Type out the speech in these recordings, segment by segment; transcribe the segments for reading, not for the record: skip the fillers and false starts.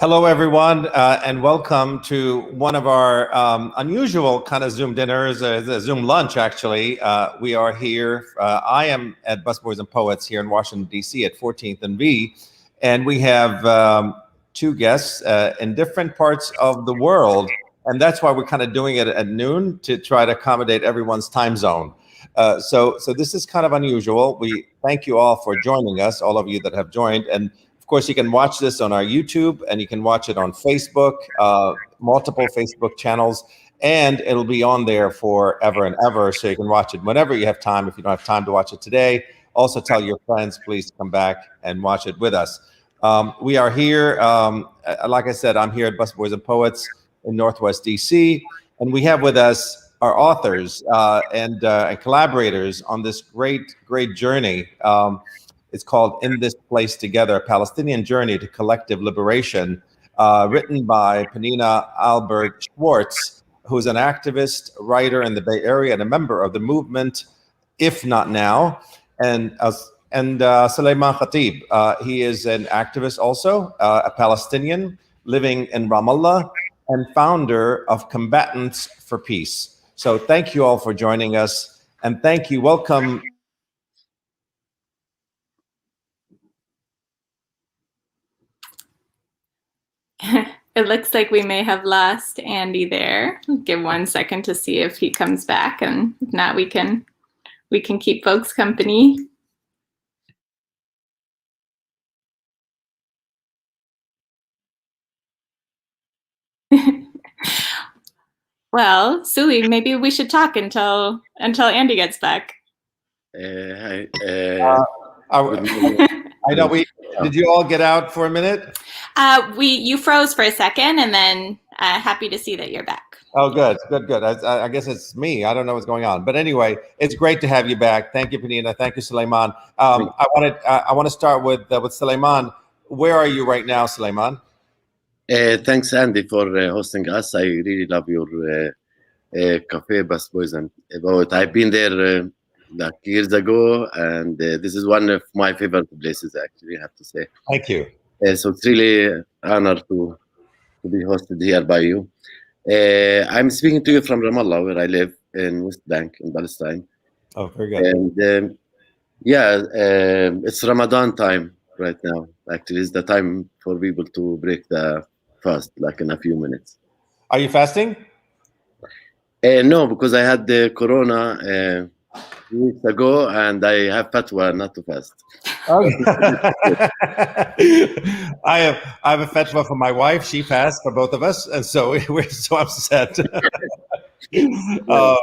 Hello, everyone, and welcome to one of our unusual kind of Zoom dinners, a Zoom lunch, actually. We are here. I am at Busboys and Poets here in Washington, D.C. at 14th and V, and we have two guests in different parts of the world, and that's why we're kind of doing it at noon to try to accommodate everyone's time zone. So this is kind of unusual. We thank you all for joining us, all of you that have joined, and of course, you can watch this on our YouTube and you can watch it on Facebook, multiple Facebook channels, and it'll be on there forever and ever. So you can watch it whenever you have time. If you don't have time to watch it today, also tell your friends, please come back and watch it with us. We are here, like I said, I'm here at Busboys and Poets in Northwest DC, and we have with us our authors and collaborators on this great journey. It's called In This Place Together, a Palestinian Journey to Collective Liberation, written by Penina Eilberg-Schwartz, who's an activist, writer in the Bay Area and a member of the movement, If Not Now, and Sulaiman Khatib. He is an activist also, a Palestinian living in Ramallah, and founder of Combatants for Peace. So thank you all for joining us, and thank you. Welcome. It looks like we may have lost Andy there. Give 1 second to see if he comes back, and if not, we can keep folks company. Well, Suli, maybe we should talk until Andy gets back. I know did you all get out for a minute? You froze for a second, and then happy to see that you're back. Oh, good. I guess it's me. I don't know what's going on, but anyway, it's great to have you back. Thank you, Penina. Thank you, Sulaiman. I want to start with Sulaiman. Where are you right now, Sulaiman? Thanks, Andy, for hosting us. I really love your Café, Busboys and Poets. I've been there like years ago, and this is one of my favorite places, actually, I have to say. Thank you. So it's really an honor to be hosted here by you. I'm speaking to you from Ramallah, where I live in West Bank in Palestine. Oh, very good. And it's Ramadan time right now. Actually, it's the time for people to break the fast, like in a few minutes. Are you fasting? No, because I had the corona 2 weeks ago, and I have fatwa not to fast. I have a fatwa for my wife. She fasts for both of us, and so we're so upset. How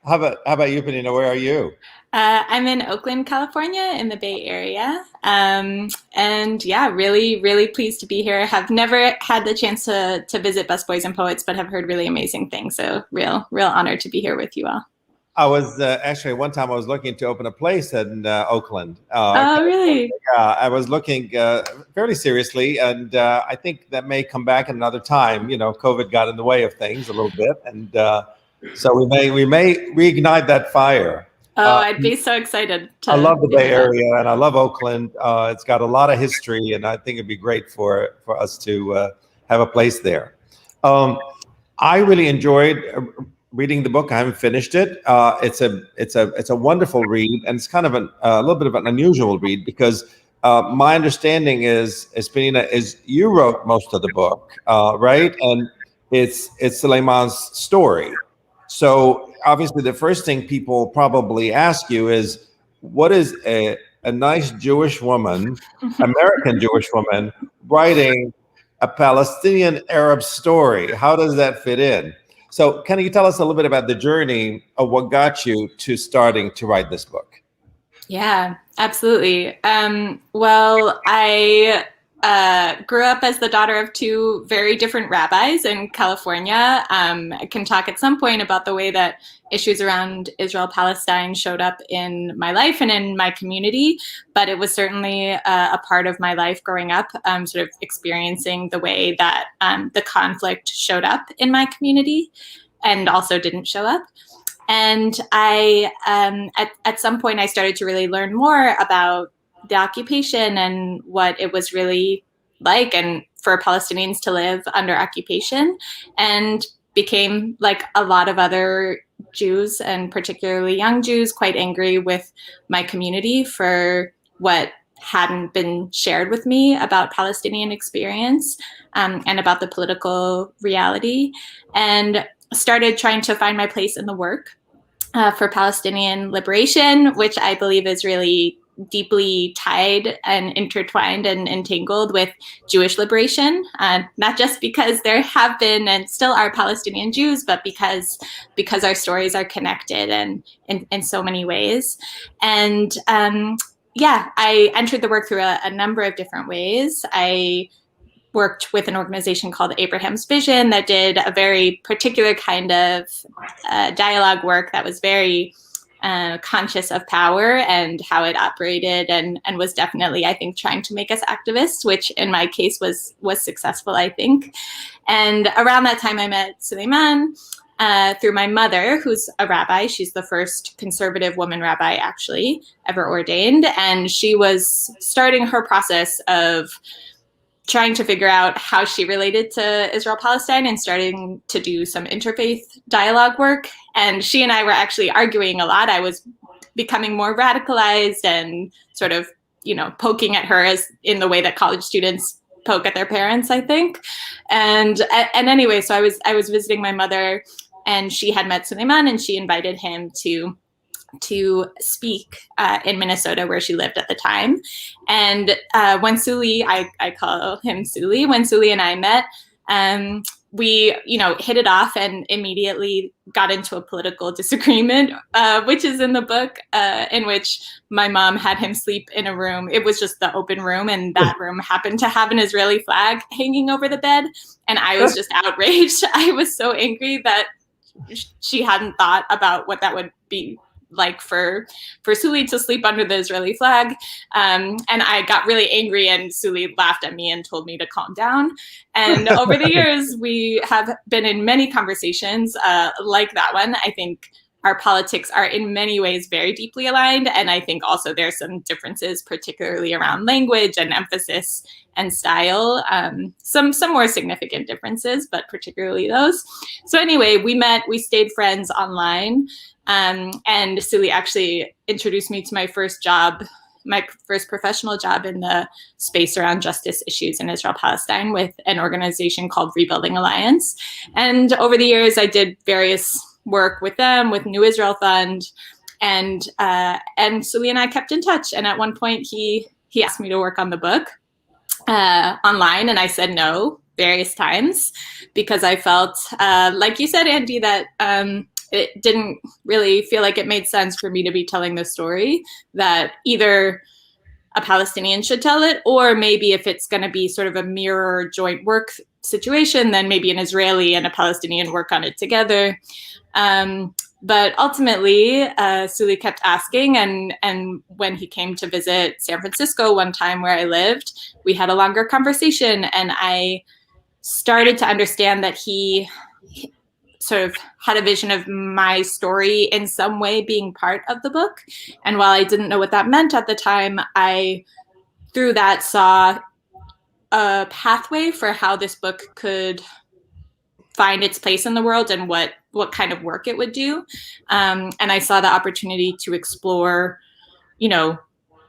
about you, Penina? Where are you? I'm in Oakland, California, in the Bay Area, and yeah, really pleased to be here. Have never had the chance to visit Busboys and Poets, but have heard really amazing things. So real honor to be here with you all. I was actually one time I was looking to open a place in Oakland. Oh, really? Yeah, I was looking fairly seriously, and I think that may come back another time. You know, COVID got in the way of things a little bit, and so we may reignite that fire. Oh, I'd be so excited. I love the Bay Area, and I love Oakland. It's got a lot of history, and I think it'd be great for us to have a place there. I really enjoyed reading the book. I haven't finished it. It's a wonderful read, and it's kind of a little bit of an unusual read because my understanding is Penina, is you wrote most of the book, right? And it's Sulaiman's story. So obviously, the first thing people probably ask you is, what is a nice Jewish woman, American Jewish woman, writing a Palestinian Arab story? How does that fit in? So can you tell us a little bit about the journey of what got you to starting to write this book? Yeah, absolutely. Well, I grew up as the daughter of two very different rabbis in California. I can talk at some point about the way that issues around Israel-Palestine showed up in my life and in my community, but it was certainly a part of my life growing up, sort of experiencing the way that the conflict showed up in my community and also didn't show up. And I, at some point, I started to really learn more about the occupation and what it was really like. And for Palestinians to live under occupation, and became, like a lot of other Jews, and particularly young Jews, quite angry with my community for what hadn't been shared with me about Palestinian experience, and about the political reality, and started trying to find my place in the work for Palestinian liberation, which I believe is really deeply tied and intertwined and entangled with Jewish liberation, not just because there have been and still are Palestinian Jews, but because our stories are connected and in so many ways. And I entered the work through a number of different ways. I worked with an organization called Abraham's Vision that did a very particular kind of dialogue work that was very conscious of power and how it operated, and was definitely, I think, trying to make us activists, which in my case was successful, I think. And around that time I met Sulaiman through my mother, who's a rabbi. She's the first conservative woman rabbi actually ever ordained, and she was starting her process of trying to figure out how she related to Israel-Palestine and starting to do some interfaith dialogue work. And she and I were actually arguing a lot. I was becoming more radicalized and sort of, poking at her as in the way that college students poke at their parents, I think. And anyway, so I was visiting my mother, and she had met Sulaiman, and she invited him to speak in Minnesota, where she lived at the time. And when Suli, I call him Suli, when Suli and I met, we, hit it off and immediately got into a political disagreement, which is in the book, in which my mom had him sleep in a room. It was just the open room, and that room happened to have an Israeli flag hanging over the bed. And I was just outraged. I was so angry that she hadn't thought about what that would be like for Suli to sleep under the Israeli flag. And I got really angry, and Suli laughed at me and told me to calm down. And over the years, we have been in many conversations like that one. I think our politics are in many ways very deeply aligned. And I think also there's some differences, particularly around language and emphasis and style, some more significant differences, but particularly those. So anyway, we met, we stayed friends online. And Suli actually introduced me to my first professional job in the space around justice issues in Israel-Palestine with an organization called Rebuilding Alliance. And over the years, I did various work with them, with New Israel Fund, and Suli and I kept in touch. And at one point, he asked me to work on the book online, and I said no various times, because I felt, like you said, Andy, that it didn't really feel like it made sense for me to be telling this story, that either a Palestinian should tell it, or maybe if it's going to be sort of a mirror joint work situation, then maybe an Israeli and a Palestinian work on it together. But ultimately, Suli kept asking, and when he came to visit San Francisco one time where I lived, we had a longer conversation, and I started to understand that he sort of had a vision of my story in some way being part of the book. And while I didn't know what that meant at the time, I, through that, saw a pathway for how this book could find its place in the world and what kind of work it would do. And I saw the opportunity to explore,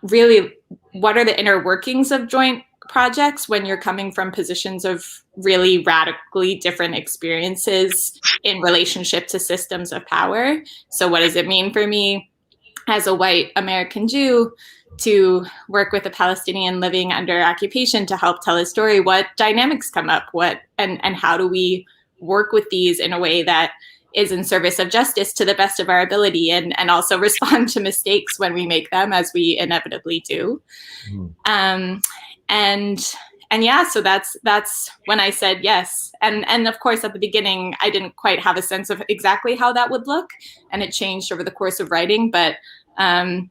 really what are the inner workings of joint projects when you're coming from positions of really radically different experiences in relationship to systems of power. So what does it mean for me as a white American Jew to work with a Palestinian living under occupation to help tell his story? What dynamics come up? And how do we work with these in a way that is in service of justice to the best of our ability, and also respond to mistakes when we make them, as we inevitably do. And yeah, so that's when I said yes. And of course, at the beginning, I didn't quite have a sense of exactly how that would look, and it changed over the course of writing. But I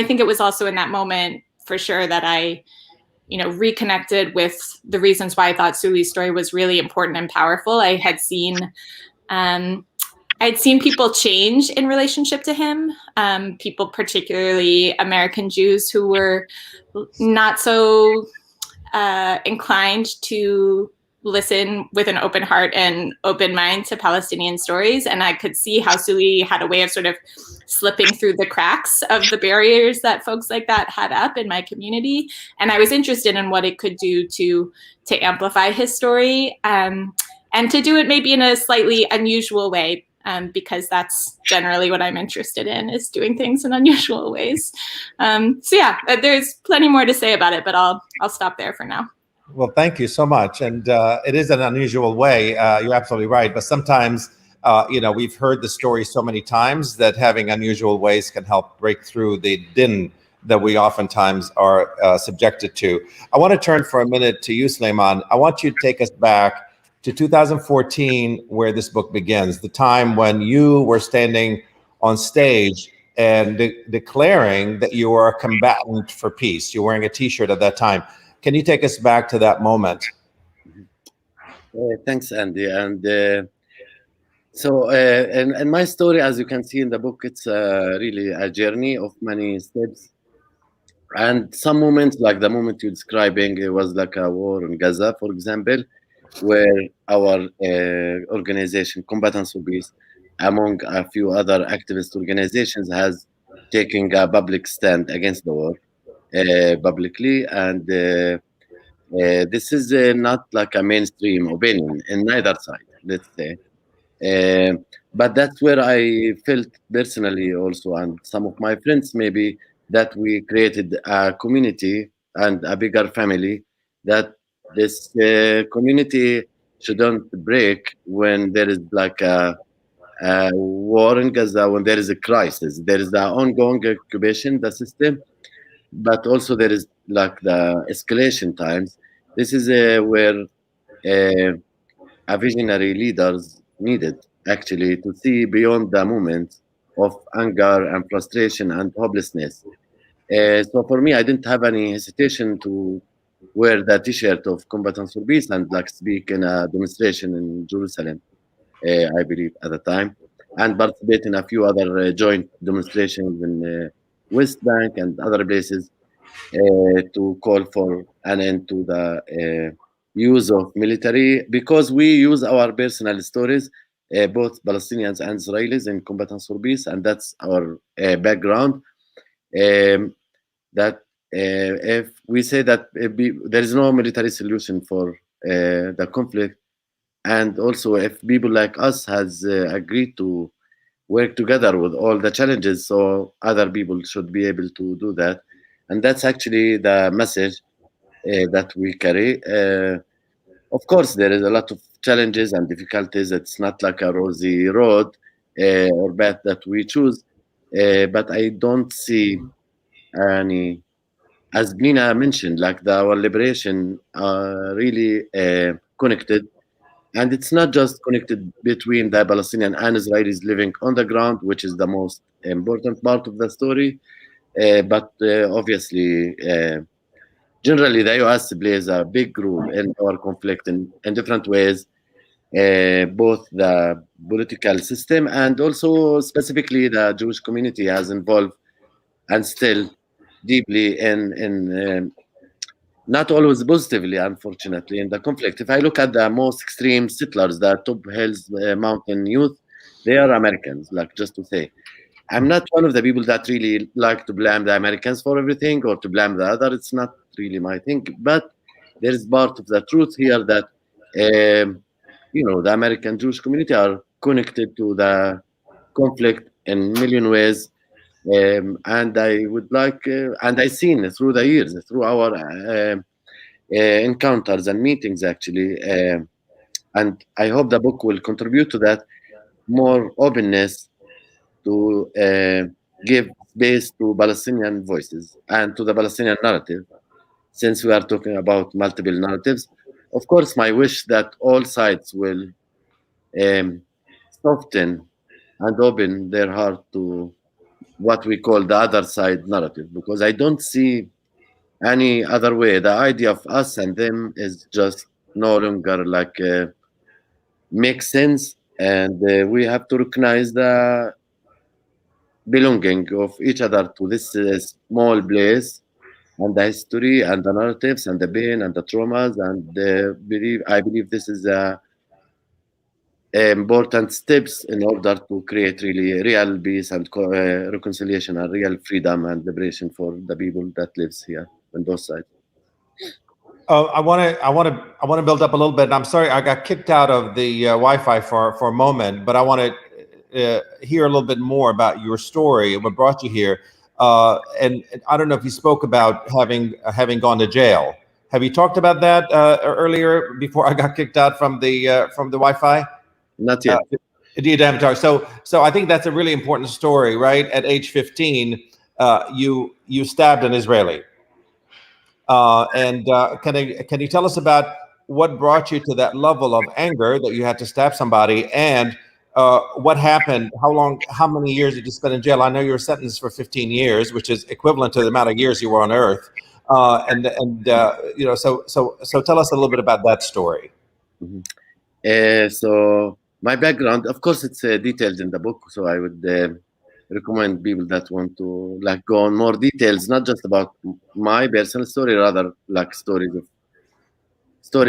think it was also in that moment, for sure, that I, reconnected with the reasons why I thought Suli's story was really important and powerful. I had seen people change in relationship to him, people, particularly American Jews, who were not so inclined to listen with an open heart and open mind to Palestinian stories. And I could see how Suli had a way of sort of slipping through the cracks of the barriers that folks like that had up in my community. And I was interested in what it could do to amplify his story, and to do it maybe in a slightly unusual way, because that's generally what I'm interested in, is doing things in unusual ways. So yeah, there's plenty more to say about it, but I'll stop there for now. Well, thank you so much. And it is an unusual way. You're absolutely right. But sometimes, we've heard the story so many times that having unusual ways can help break through the din that we oftentimes are subjected to. I want to turn for a minute to you, Sulaiman. I want you to take us back to 2014, where this book begins, the time when you were standing on stage and declaring that you were a combatant for peace. You're wearing a T-shirt at that time. Can you take us back to that moment? Thanks, Andy. And so, and my story, as you can see in the book, it's really a journey of many steps. And some moments, like the moment you're describing, it was like a war in Gaza, for example, where our organization, Combatants for Peace, among a few other activist organizations, has taken a public stand against the war. Publicly, and this is not like a mainstream opinion in neither side, let's say. But that's where I felt personally also, and some of my friends maybe, that we created a community and a bigger family, that this community shouldn't break when there is like a war in Gaza, when there is a crisis. There is the ongoing occupation, the system, but also there is like the escalation times. This is where a visionary leaders needed actually to see beyond the moments of anger and frustration and hopelessness. So for me, I didn't have any hesitation to wear the T-shirt of Combatants for Peace and like speak in a demonstration in Jerusalem, I believe at the time, and participate in a few other joint demonstrations in West Bank and other places to call for an end to the use of military, because we use our personal stories, both Palestinians and Israelis, in Combatants for Peace, and that's our background. That if we say that there is no military solution for the conflict, and also if people like us has agreed to work together with all the challenges, so other people should be able to do that. And that's actually the message that we carry. Of course, there is a lot of challenges and difficulties. It's not like a rosy road or path that we choose, but I don't see any, as Penina mentioned, like our liberation really connected. And it's not just connected between the Palestinian and Israelis living on the ground, which is the most important part of the story. But obviously, generally, the US plays a big role in our conflict in different ways, both the political system and also specifically the Jewish community has involved and still deeply in not always positively, unfortunately, in the conflict. If I look at the most extreme settlers, the Top Hills Mountain youth, they are Americans, like just to say. I'm not one of the people that really like to blame the Americans for everything or to blame the other. It's not really my thing. But there is part of the truth here that, the American Jewish community are connected to the conflict in a million ways. And I would like, and I've seen through the years, through our encounters and meetings, actually, and I hope the book will contribute to that, more openness to give space to Palestinian voices and to the Palestinian narrative, since we are talking about multiple narratives. Of course, my wish that all sides will soften and open their heart to what we call the other side narrative, because I don't see any other way. The idea of us and them is just no longer like makes sense, and we have to recognize the belonging of each other to this small place and the history and the narratives and the pain and the traumas, and I believe this is important steps in order to create really real peace and reconciliation and real freedom and liberation for the people that lives here on both sides. I want to build up a little bit. And I'm sorry, I got kicked out of the Wi-Fi for a moment, but I want to hear a little bit more about your story and what brought you here. And I don't know if you spoke about having gone to jail. Have you talked about that earlier before I got kicked out from the Wi-Fi? Not yet. You haven't talked. So I think that's a really important story, right? At age 15, you stabbed an Israeli. Can you tell us about what brought you to that level of anger that you had to stab somebody, and what happened? How many years did you spend in jail? I know you were sentenced for 15 years, which is equivalent to the amount of years you were on Earth. So tell us a little bit about that story. Mm-hmm. So my background, of course, it's detailed in the book. So I would recommend people that want to go on more details, not just about my personal story, rather story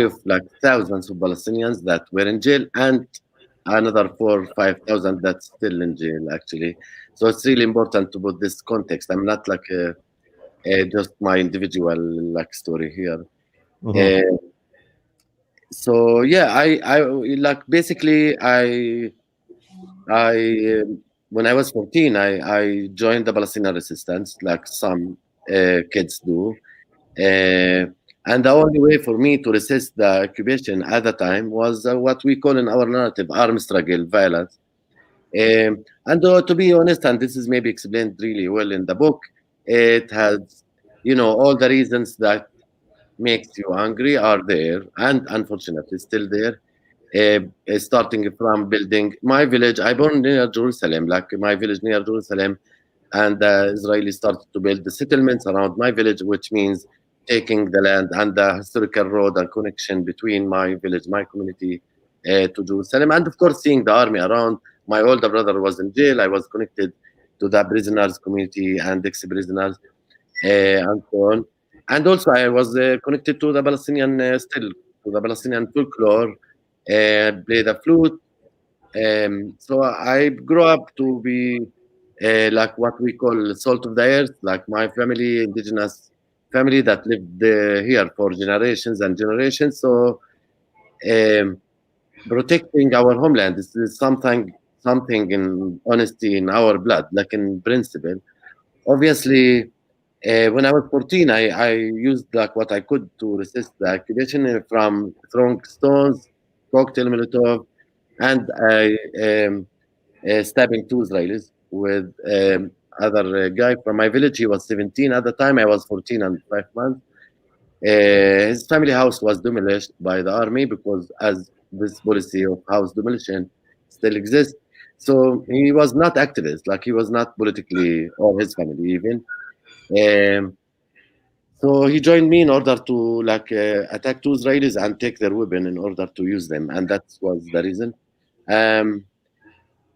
of thousands of Palestinians that were in jail, and another 4,000 or 5,000 that's still in jail, actually. So it's really important to put this context. I'm not just my individual story here. Mm-hmm. So yeah, I basically when I was 14, I joined the Palestinian resistance, like some kids do. And the only way for me to resist the occupation at the time was what we call in our narrative armed struggle, violence. And to be honest, and this is maybe explained really well in the book, it has, all the reasons that makes you angry are there, and unfortunately still there. Starting from building my village. I born near Jerusalem, my village near Jerusalem, and the Israelis started to build the settlements around my village, which means taking the land and the historical road and connection between my village, my community, to Jerusalem. And of course, seeing the army around. My older brother was in jail. I was connected to the prisoners community and ex-prisoners, and so on. And also, I was connected to the Palestinian, to the Palestinian folklore, play the flute. So I grew up to be what we call salt of the earth, like my family, indigenous family that lived here for generations and generations. So protecting our homeland is something in honesty in our blood, in principle. Obviously, when I was 14, I used what I could to resist the occupation, from throwing stones, cocktail Molotov, and stabbing 2 Israelis with other guy from my village. He was 17 at the time. I was 14 and 5 months. His family house was demolished by the army because as this policy of house demolition still exists. So he was not activist, he was not politically, or his family even. So he joined me in order to attack 2 Israelis and take their weapon in order to use them, and that was the reason.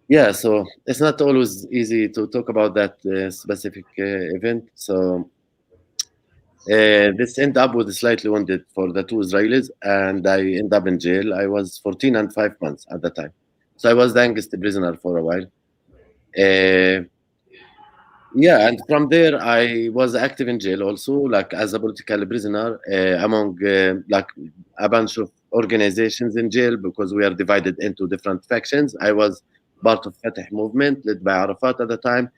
Yeah, so it's not always easy to talk about that specific event. So this ended up with slightly wounded for the 2 Israelis, and I ended up in jail. I was 14 and 5 months at the time. So I was the youngest prisoner for a while. Yeah, and from there I was active in jail also, as a political prisoner among a bunch of organizations in jail, because we are divided into different factions. I was part of Fatah movement led by Arafat at the time.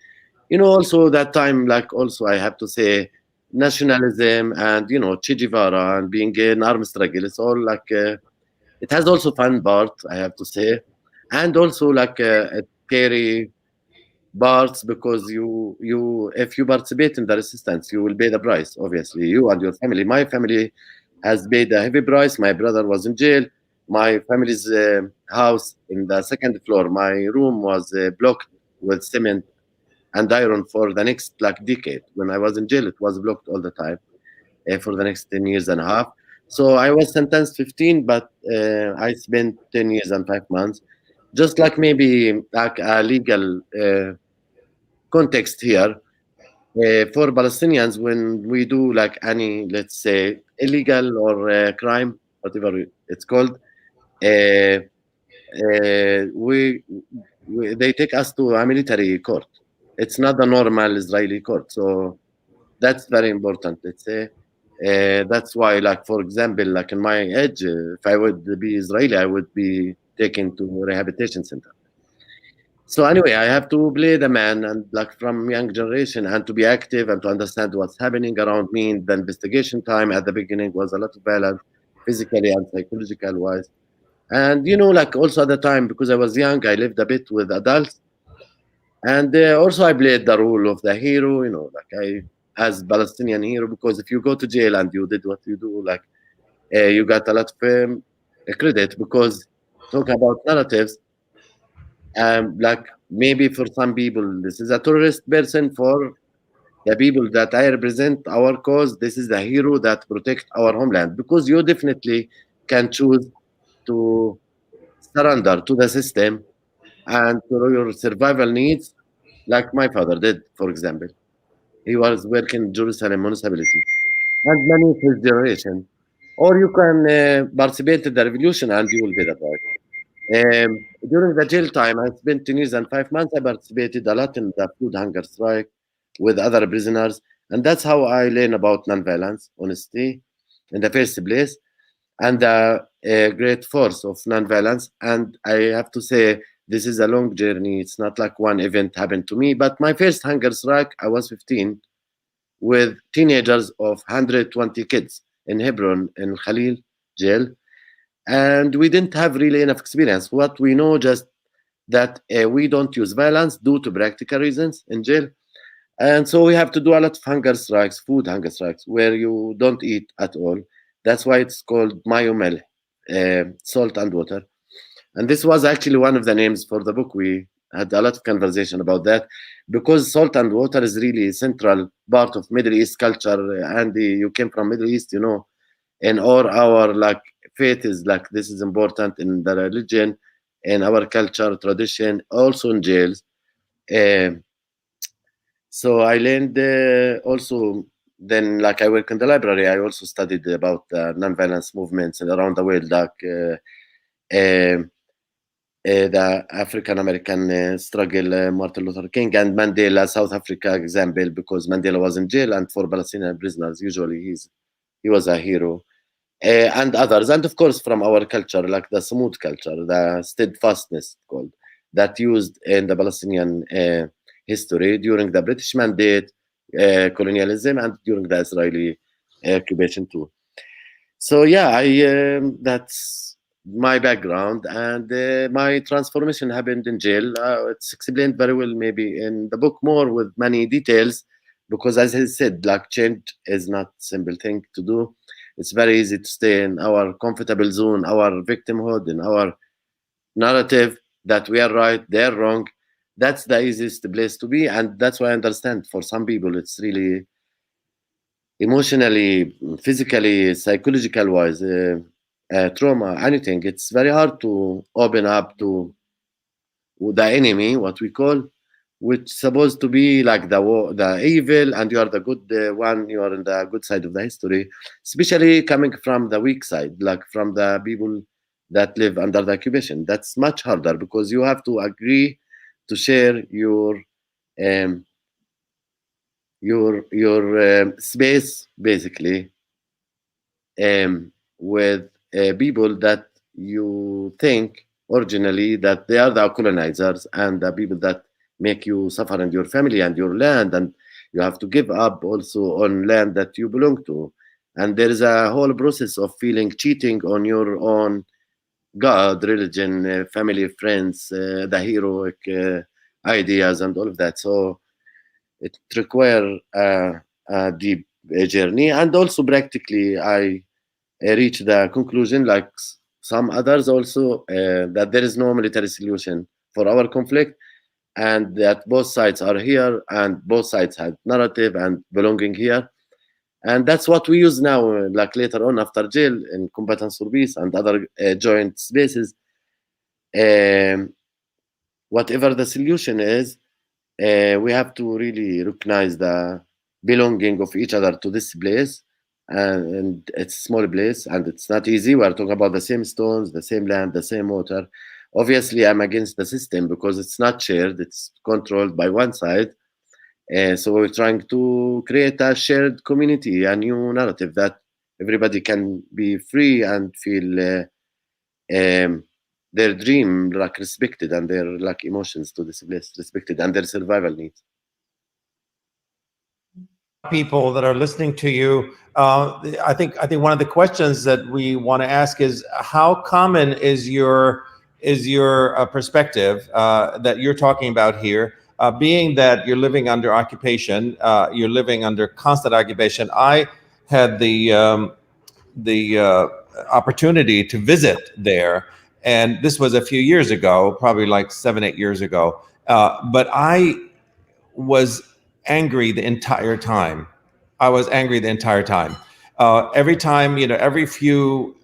Also that time, also I have to say, nationalism and Che Guevara and being an armed struggle. It's all it has also fun part, I have to say, and also a scary parts, because you if you participate in the resistance, you will pay the price. Obviously, you and your family. My family has paid a heavy price. My brother was in jail. My family's house in the 2nd floor, my room was blocked with cement and iron for the next decade. When I was in jail, it was blocked all the time for the next 10 years and a half. So I was sentenced 15, but I spent 10 years and 5 months. Just maybe a legal context here. for Palestinians, when we do like any, let's say, illegal or crime, whatever it's called, they take us to a military court. It's not a normal Israeli court, so that's very important. Let's say that's why, like for example, like in my age, if I would be Israeli, I would be taken to rehabilitation center. So anyway, I have to play the man and like from young generation and to be active and to understand what's happening around me. The investigation time at the beginning was a lot of violence, physically and psychological wise. And like also at the time, because I was young, I lived a bit with adults. And also I played the role of the hero, like I as Palestinian hero, because if you go to jail and you did what you do, like you got a lot of credit, because talk about narratives, like maybe for some people this is a terrorist person. For the people that I represent our cause, this is the hero that protect our homeland, because you definitely can choose to surrender to the system and to your survival needs, like my father did, for example. He was working in Jerusalem municipality and many of his generation. Or you can participate in the revolution and you will be the price. During the jail time, I spent 10 years and 5 months. I participated a lot in the food hunger strike with other prisoners. And that's how I learned about nonviolence, honesty, in the first place, and the great force of nonviolence. And I have to say, this is a long journey. It's not like one event happened to me. But my first hunger strike, I was 15, with teenagers of 120 kids in Hebron, in Khalil jail. And we didn't have really enough experience. What we know just that we don't use violence due to practical reasons in jail. And so we have to do a lot of hunger strikes, food hunger strikes, where you don't eat at all. That's why it's called mayomel, salt and water. And this was actually one of the names for the book. We had a lot of conversation about that, because salt and water is really a central part of Middle East culture. And you came from Middle East, and all our like faith is like this is important in the religion, in our culture, tradition, also in jails. So I learned also. Then, like I work in the library, I also studied about nonviolence movements around the world, like the African American struggle, Martin Luther King and Mandela, South Africa example, because Mandela was in jail, and for Palestinian prisoners, usually he was a hero, and others, and of course from our culture, like the smooth culture, the steadfastness called, that used in the Palestinian history during the British Mandate, colonialism, and during the Israeli occupation too. So yeah, that's my background, and my transformation happened in jail. It's explained very well maybe in the book more with many details, because as I said, like change is not a simple thing to do. It's very easy to stay in our comfortable zone, our victimhood, in our narrative that we are right, they're wrong. That's the easiest place to be, and that's why I understand for some people it's really emotionally, physically, psychological wise, trauma, anything. It's very hard to open up to the enemy, what we call, which supposed to be like the evil, and you are the good one. You are in the good side of the history, especially coming from the weak side, like from the people that live under the occupation. That's much harder, because you have to agree to share your space basically with people that you think originally that they are the colonizers and the people that make you suffer, and your family and your land, and you have to give up also on land that you belong to. And there is a whole process of feeling cheating on your own God, religion, family, friends, the heroic ideas and all of that. So it requires a deep journey. And also practically I reached the conclusion, like some others also, that there is no military solution for our conflict, and that both sides are here and both sides have narrative and belonging here. And that's what we use now, like later on after jail, in Combatants for Peace and other joint spaces. Whatever the solution is, we have to really recognize the belonging of each other to this place, and it's a small place, and it's not easy. We're talking about the same stones, the same land, the same water. Obviously, I'm against the system because it's not shared, it's controlled by one side. So we're trying to create a shared community, a new narrative that everybody can be free and feel their dream like respected, and their like emotions to this place respected, and their survival needs. People that are listening to you, I think one of the questions that we want to ask is, how common is your perspective that you're talking about here, being that you're living under occupation, you're living under constant occupation. I had the opportunity to visit there, and this was a few years ago, probably like 7-8 years ago, but I was angry the entire time. Every time, every few,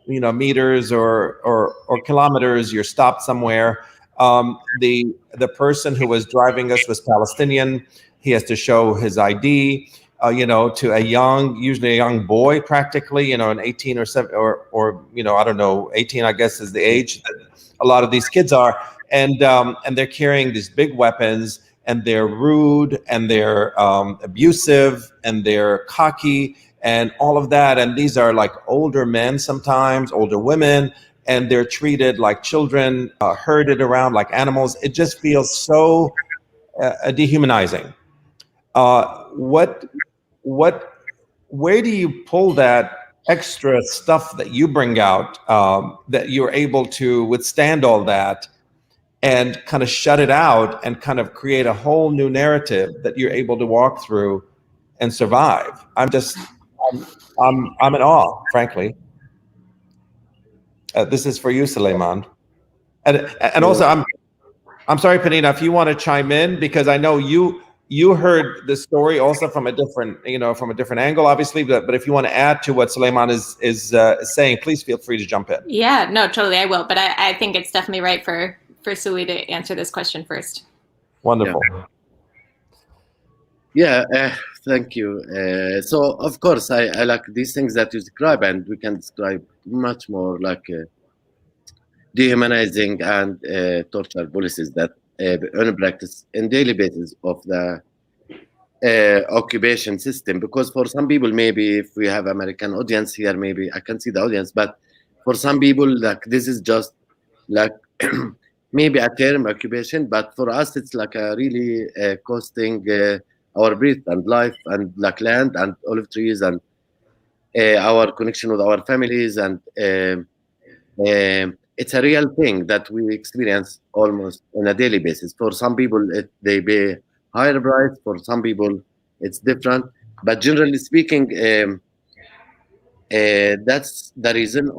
meters or kilometers, you're stopped somewhere. The person who was driving us was Palestinian. He has to show his ID, to usually a young boy, practically, an 18 or 7 or I don't know, 18, I guess, is the age that a lot of these kids are, and they're carrying these big weapons. And they're rude, and they're abusive, and they're cocky, and all of that. And these are like older men, sometimes older women, and they're treated like children, herded around like animals. It just feels so dehumanizing. Where do you pull that extra stuff that you bring out, that you're able to withstand all that and kind of shut it out and kind of create a whole new narrative that you're able to walk through and survive? I'm in awe, frankly. This is for you, Sulaiman. And also, I'm sorry, Penina, if you want to chime in, because I know you heard the story also from a different angle, obviously. But if you want to add to what Sulaiman is saying, please feel free to jump in. Yeah, no, totally, I will. But I think it's definitely right for Suli to answer this question first. Wonderful. Yeah, thank you. So of course, I like these things that you describe, and we can describe much more like dehumanizing and torture policies that on practice in daily basis of the occupation system. Because for some people, maybe if we have American audience here, maybe I can see the audience, but for some people, like this is just like maybe a term occupation, but for us it's like a really costing our breath and life and like land and olive trees and our connection with our families, and it's a real thing that we experience almost on a daily basis. For some people they pay higher price, for some people it's different, but generally speaking, that's the reason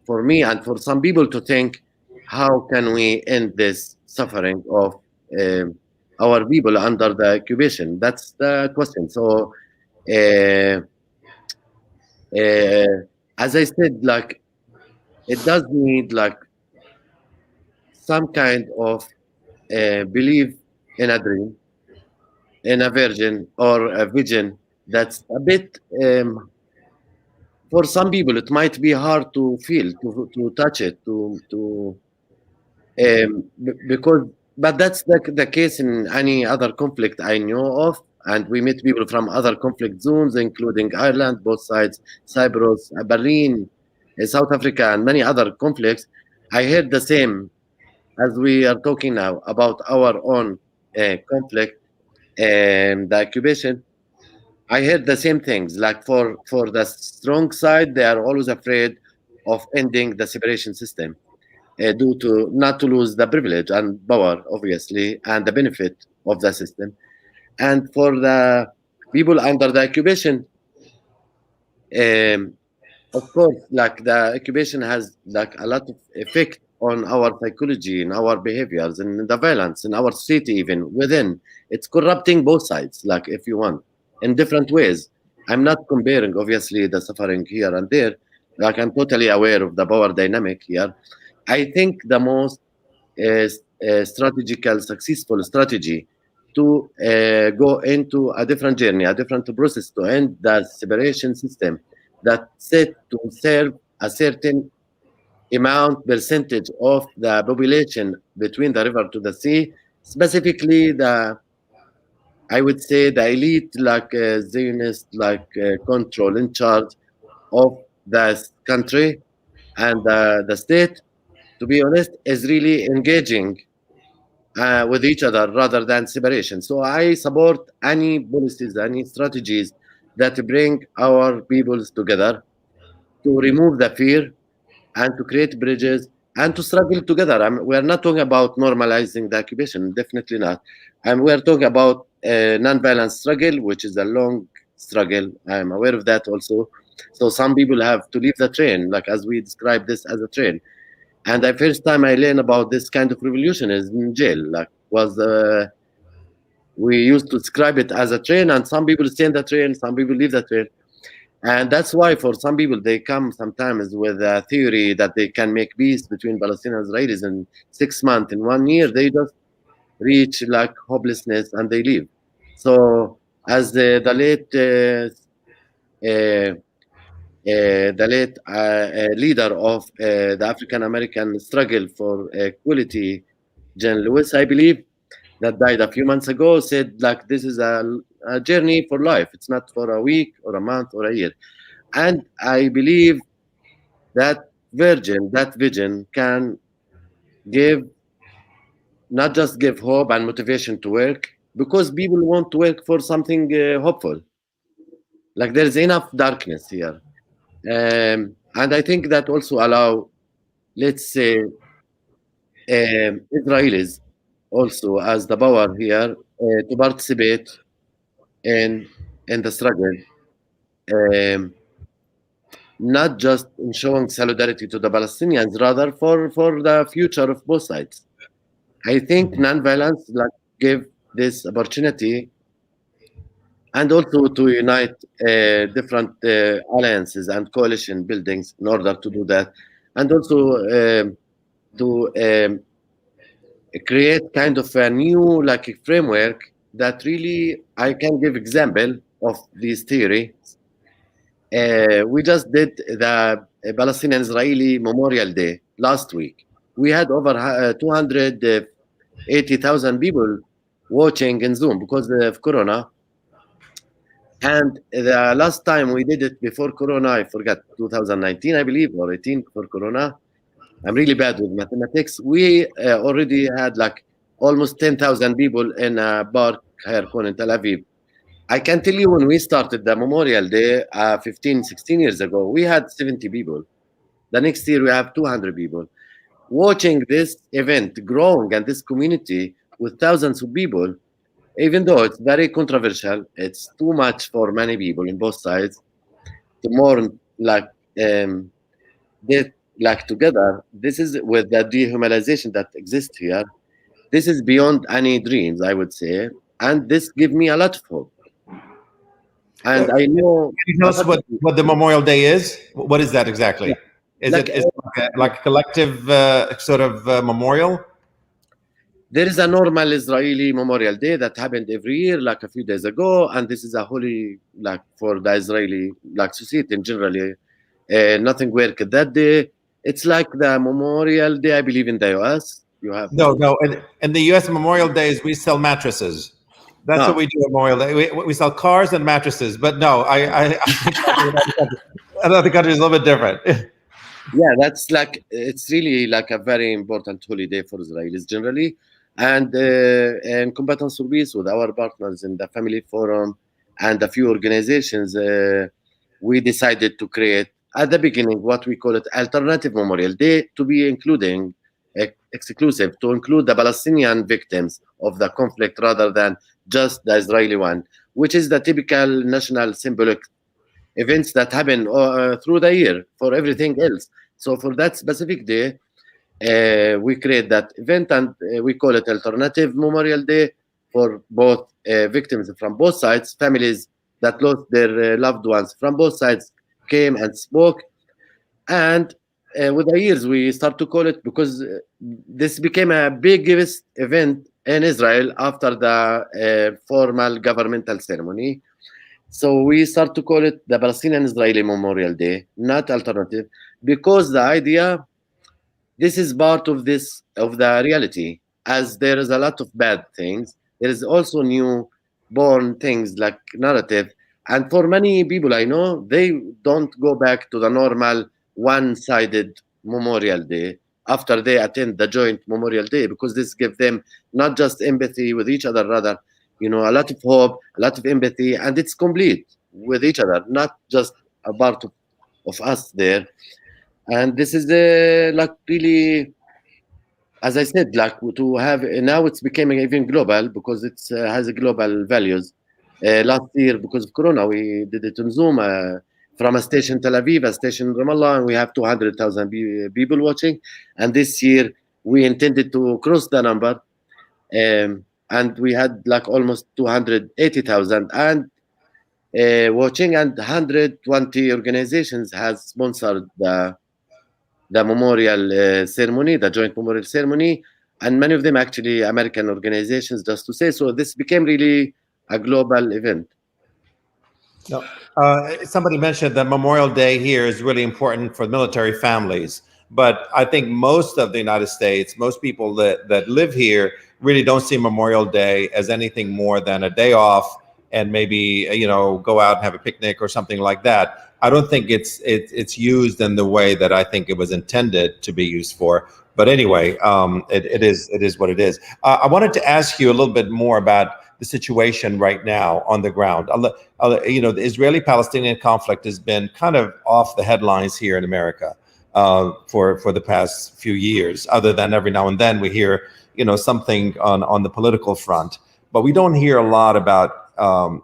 for me and for some people to think, how can we end this suffering of our people under the occupation? That's the question. So, as I said, like it does need like some kind of belief in a dream, in a vision or a vision that's a bit. For some people, it might be hard to feel, to touch it, because, but that's the case in any other conflict I know of, and we meet people from other conflict zones, including Ireland, both sides, Cyprus, Berlin, South Africa, and many other conflicts. I heard the same as we are talking now about our own conflict and the occupation. I heard the same things. Like for the strong side, they are always afraid of ending the separation system, due to not to lose the privilege and power, obviously, and the benefit of the system. And for the people under the occupation, of course, like the occupation has like a lot of effect on our psychology, in our behaviors, and the violence in our city, even within. It's corrupting both sides, like if you want, in different ways. I'm not comparing, obviously, the suffering here and there. Like I'm totally aware of the power dynamic here. I think the most strategical, successful strategy to go into a different journey, a different process to end the separation system that set to serve a certain amount, percentage of the population between the river to the sea, specifically I would say the elite, like Zionist, control in charge of the country and the state, to be honest, is really engaging with each other rather than separation. So I support any policies, any strategies that bring our peoples together to remove the fear and to create bridges and to struggle together. We are not talking about normalizing the occupation, definitely not. And we are talking about non-violent struggle, which is a long struggle. I'm aware of that also. So some people have to leave the train, like as we describe this as a train. And the first time I learned about this kind of revolution is in jail. We used to describe it as a train, and some people stay in the train, some people leave the train. And that's why for some people, they come sometimes with a theory that they can make peace between Palestinians and Israelis in 6 months. In 1 year, they just reach like hopelessness and they leave. So as the late leader of the African-American struggle for equality, Jen Lewis, I believe, that died a few months ago, said like this is a journey for life. It's not for a week or a month or a year. And I believe that vision can not just give hope and motivation to work, because people want to work for something hopeful. Like there is enough darkness here. And I think that also allow, let's say, Israelis also as the power here to participate in the struggle, not just in showing solidarity to the Palestinians, rather for the future of both sides. I think non-violence give this opportunity, and also to unite different alliances and coalition buildings in order to do that, and also to create kind of a new framework that really I can give example of this theory. We just did the Palestinian-Israeli Memorial Day last week. We had over 280,000 people watching in Zoom because of Corona. And the last time we did it before Corona, I forgot, 2019, I believe, or 18 for Corona. I'm really bad with mathematics. We already had almost 10,000 people in a bar here in Tel Aviv. I can tell you when we started the Memorial Day 15, 16 years ago, we had 70 people. The next year we have 200 people. Watching this event growing and this community with thousands of people, even though it's very controversial, it's too much for many people in both sides to mourn together. This is with the dehumanization that exists here. This is beyond any dreams, I would say, and this gives me a lot of hope. And I know. Can you tell us what the Memorial Day is? What is that exactly? Is it like a collective sort of memorial? There is a normal Israeli Memorial Day that happened every year, like a few days ago, and this is a holy, for the Israeli society in generally. Nothing work that day. It's like the Memorial Day, I believe, in the US. You have no. In the US, Memorial Days we sell mattresses. That's what we do at Memorial Day. We sell cars and mattresses. But no, I another country is a little bit different. Yeah, that's it's really a very important holiday for Israelis generally. And in Combatants for Peace, with our partners in the Family Forum and a few organizations, we decided to create at the beginning what we call it alternative Memorial Day, to be including exclusive, to include the Palestinian victims of the conflict rather than just the Israeli one, which is the typical national symbolic events that happen through the year for everything else. So for that specific day, we create that event, and we call it Alternative Memorial Day for both victims from both sides, families that lost their loved ones from both sides came and spoke. And with the years, we start to call it, because this became a biggest event in Israel after the formal governmental ceremony. So we start to call it the Palestinian Israeli Memorial Day, not alternative, because the idea, this is part of the reality. As there is a lot of bad things, there is also new born things like narrative. And for many people I know, they don't go back to the normal one-sided Memorial Day after they attend the joint Memorial Day, because this gives them not just empathy with each other, rather, a lot of hope, a lot of empathy, and it's complete with each other, not just a part of us there. And this is like really, as I said, like to have now it's becoming even global because it has global values. Last year, because of Corona, we did it on Zoom from a station Tel Aviv, a station Ramallah, and we have 200,000 people watching. And this year, we intended to cross the number, and we had like almost 280,000 and watching, and 120 organizations has sponsored the memorial ceremony, the joint memorial ceremony, and many of them actually American organizations, just to say. So this became really a global event. No. Somebody mentioned that Memorial Day here is really important for military families, but I think most of the United States, most people that live here really don't see Memorial Day as anything more than a day off and maybe, go out and have a picnic or something like that. I don't think it's used in the way that I think it was intended to be used for. But anyway, it is what it is. I wanted to ask you a little bit more about the situation right now on the ground. The Israeli-Palestinian conflict has been kind of off the headlines here in America for the past few years, other than every now and then we hear, something on the political front. But we don't hear a lot about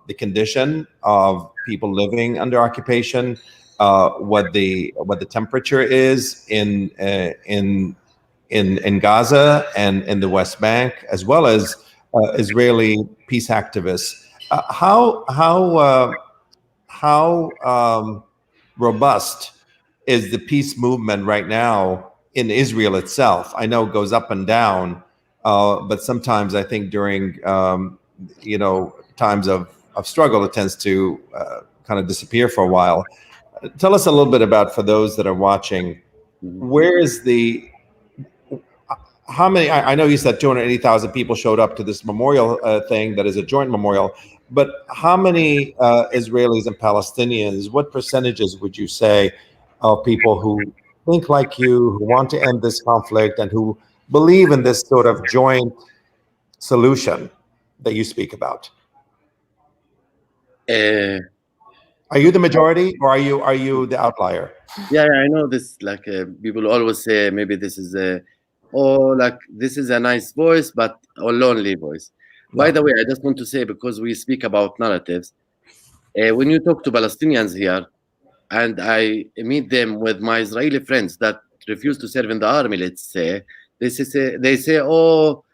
the condition of people living under occupation, what the temperature is in Gaza and in the West Bank, as well as Israeli peace activists. How robust is the peace movement right now in Israel itself? I know it goes up and down, but sometimes I think during times of struggle, it tends to kind of disappear for a while. Tell us a little bit about, for those that are watching, where is how many, I know you said 280,000 people showed up to this memorial thing that is a joint memorial, but how many Israelis and Palestinians, what percentages would you say of people who think like you, who want to end this conflict and who believe in this sort of joint solution that you speak about? Are you the majority, or are you the outlier? Yeah, I know this. Like people always say, maybe this is this is a nice voice, but a lonely voice. No. By the way, I just want to say, because we speak about narratives, when you talk to Palestinians here, and I meet them with my Israeli friends that refuse to serve in the army, let's say, they say, oh,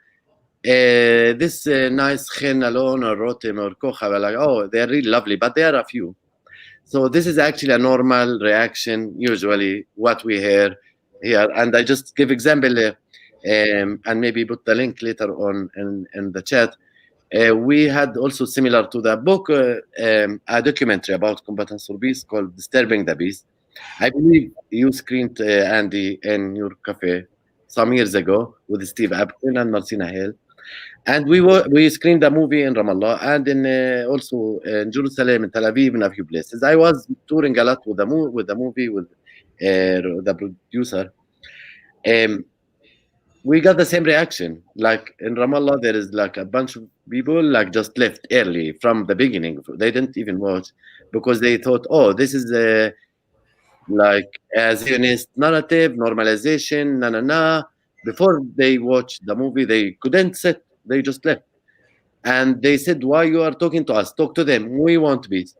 this nice Chen Alon or Rotem or Kocha, like, oh, they're really lovely, but they are a few. So this is actually a normal reaction, usually what we hear here. And I just give example, and maybe put the link later on in the chat. We had also, similar to the book, a documentary about combatants for peace called Disturbing the Peace. I believe you screened, Andy, in your cafe some years ago with Steve Abkin and Marcina Hale. And we screened the movie in Ramallah and in also in Jerusalem, in Tel Aviv, in a few places. I was touring a lot with the movie with the producer. We got the same reaction. Like in Ramallah, there is like a bunch of people like just left early from the beginning. They didn't even watch because they thought, oh, this is like a Zionist narrative, normalization, Before they watched the movie, they couldn't sit. They just left. And they said, why you are talking to us? Talk to them. We want peace.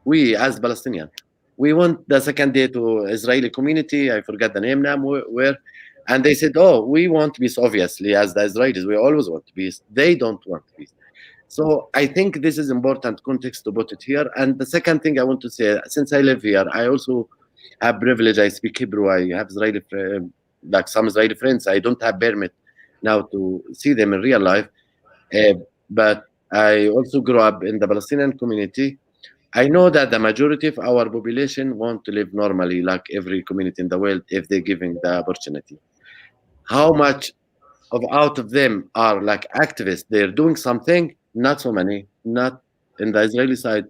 We, as Palestinians. We want the second day to Israeli community. I forgot the name now, where. And they said, oh, we want peace, obviously, as the Israelis. We always want peace. They don't want peace. So I think this is important context to put it here. And the second thing I want to say, since I live here, I also have privilege. I speak Hebrew. I have Israeli, like some Israeli friends. I don't have permit now to see them in real life. But I also grew up in the Palestinian community. I know that the majority of our population want to live normally, like every community in the world, if they're given the opportunity. How much out of them are like activists? They're doing something. Not so many. Not in the Israeli side,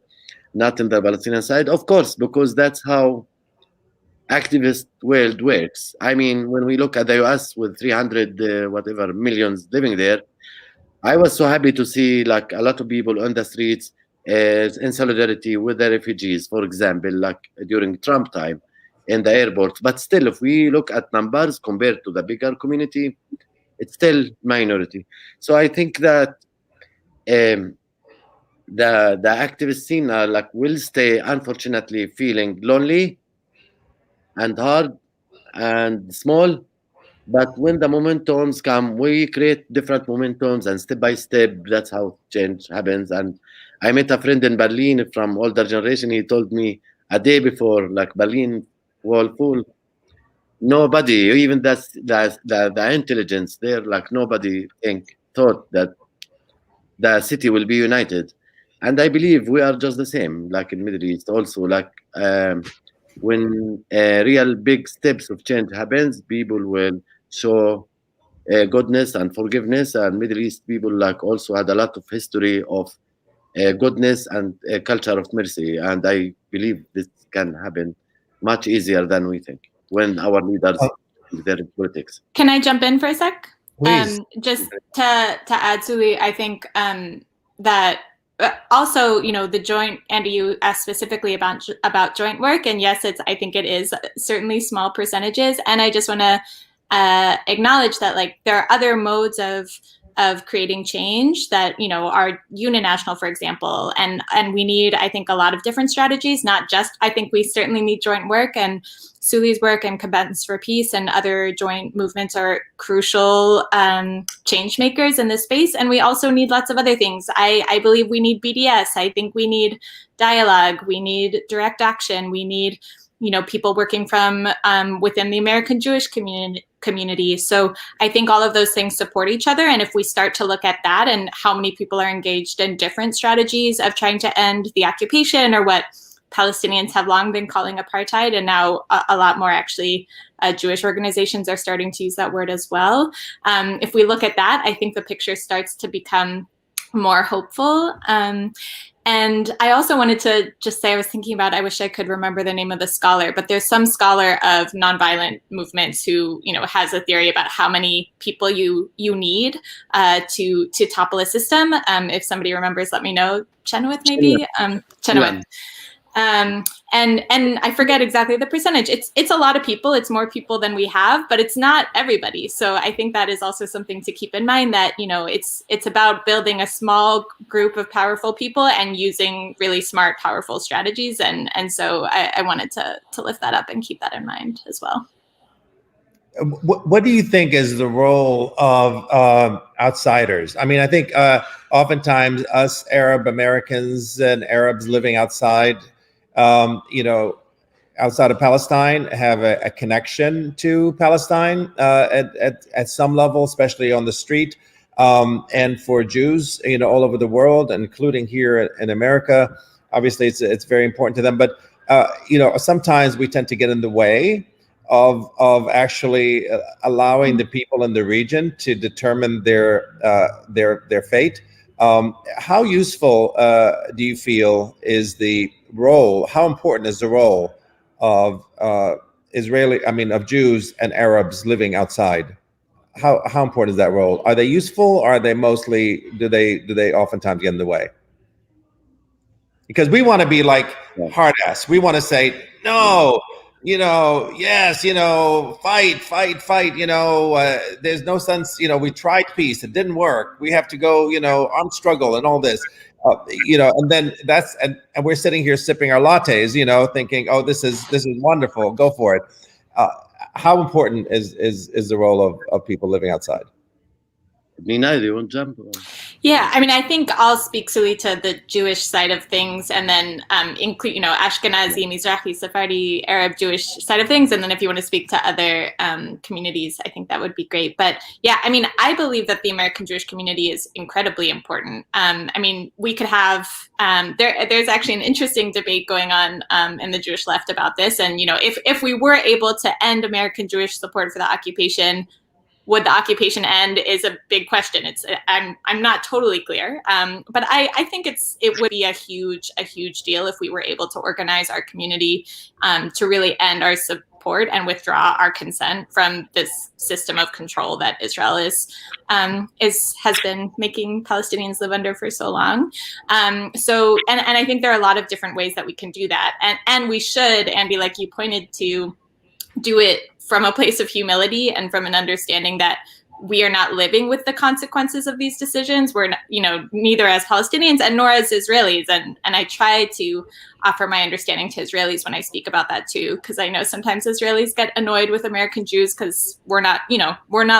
not in the Palestinian side. Of course, because that's how activist world works. I mean, when we look at the US with 300 whatever millions living there, I was so happy to see like a lot of people on the streets in solidarity with the refugees, for example, like during Trump time in the airport. But still, if we look at numbers compared to the bigger community, it's still minority. So I think that the activist scene like will stay, unfortunately, feeling lonely and hard and small. But when the momentums come, we create different momentums, and step by step, that's how change happens. And I met a friend in Berlin from older generation. He told me a day before, like Berlin wall full, nobody, even the intelligence there, like nobody thought that the city will be united. And I believe we are just the same, like in Middle East also, like when real big steps of change happens, people will show goodness and forgiveness. And Middle East people like also had a lot of history of goodness and a culture of mercy. And I believe this can happen much easier than we think when our leaders their politics. Can I jump in for a sec? Please. Just to add, Suli, I think that also, you know, the joint, Andy, you asked specifically about joint work, and yes, I think it is certainly small percentages, and I just want to acknowledge that like there are other modes of creating change that, you know, are uninational, for example, and we need, I think, a lot of different strategies, not just, I think we certainly need joint work, and Suli's work and Combatants for Peace and other joint movements are crucial change makers in this space. And we also need lots of other things. I believe we need BDS. I think we need dialogue. We need direct action. We need, you know, people working from within the American Jewish community. So I think all of those things support each other. And if we start to look at that and how many people are engaged in different strategies of trying to end the occupation, or what Palestinians have long been calling apartheid, and now a lot more actually Jewish organizations are starting to use that word as well. If we look at that, I think the picture starts to become more hopeful. And I also wanted to just say, I was thinking about, I wish I could remember the name of the scholar, but there's some scholar of nonviolent movements who, you know, has a theory about how many people you need to topple a system. If somebody remembers, let me know. Chenoweth, maybe? Chenoweth. And I forget exactly the percentage. It's a lot of people. It's more people than we have, but it's not everybody. So I think that is also something to keep in mind, that, you know, it's about building a small group of powerful people and using really smart, powerful strategies. And so I wanted to lift that up and keep that in mind as well. What do you think is the role of outsiders? I mean, I think oftentimes us Arab Americans and Arabs living outside, you know, outside of Palestine, have a connection to Palestine at some level, especially on the street. And for Jews, you know, all over the world, including here in America, obviously it's very important to them. But you know, sometimes we tend to get in the way of actually allowing the people in the region to determine their fate. How useful do you feel is the role? How important is the role of of Jews and Arabs living outside? How important is that role? Are they useful, or are they mostly, do they oftentimes get in the way? Because we want to be like hard ass. We want to say no. You know, yes, you know, fight, you know, there's no sense, you know, we tried peace, it didn't work. We have to go, you know, armed struggle and all this, you know, and then and we're sitting here sipping our lattes, you know, thinking, oh, this is wonderful, go for it. How important is the role of people living outside? Nina, do you want to jump? Yeah, I mean, I think I'll speak solely to the Jewish side of things, and then include, Ashkenazi, Mizrahi, Sephardi, Arab, Jewish side of things, and then if you want to speak to other communities, I think that would be great. But yeah, I mean, I believe that the American Jewish community is incredibly important. I mean, we could have there's actually an interesting debate going on in the Jewish left about this, and if we were able to end American Jewish support for the occupation, would the occupation end is a big question. I'm not totally clear, but I think it would be a huge deal if we were able to organize our community to really end our support and withdraw our consent from this system of control that Israel has been making Palestinians live under for so long. So I think there are a lot of different ways that we can do that, and we should, Andy, like you pointed to, do it from a place of humility and from an understanding that we are not living with the consequences of these decisions. We're not, neither as Palestinians and nor as Israelis. And I try to offer my understanding to Israelis when I speak about that too, because I know sometimes Israelis get annoyed with American Jews because we're not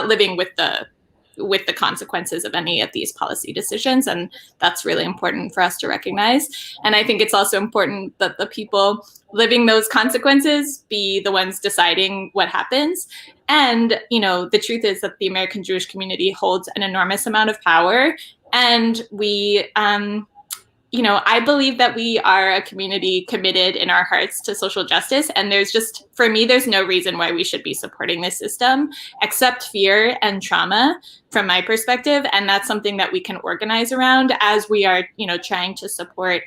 living with the consequences of any of these policy decisions. And that's really important for us to recognize. And I think it's also important that the people living those consequences be the ones deciding what happens. And, the truth is that the American Jewish community holds an enormous amount of power. And we, I believe that we are a community committed in our hearts to social justice. And for me, there's no reason why we should be supporting this system except fear and trauma from my perspective. And that's something that we can organize around as we are, trying to support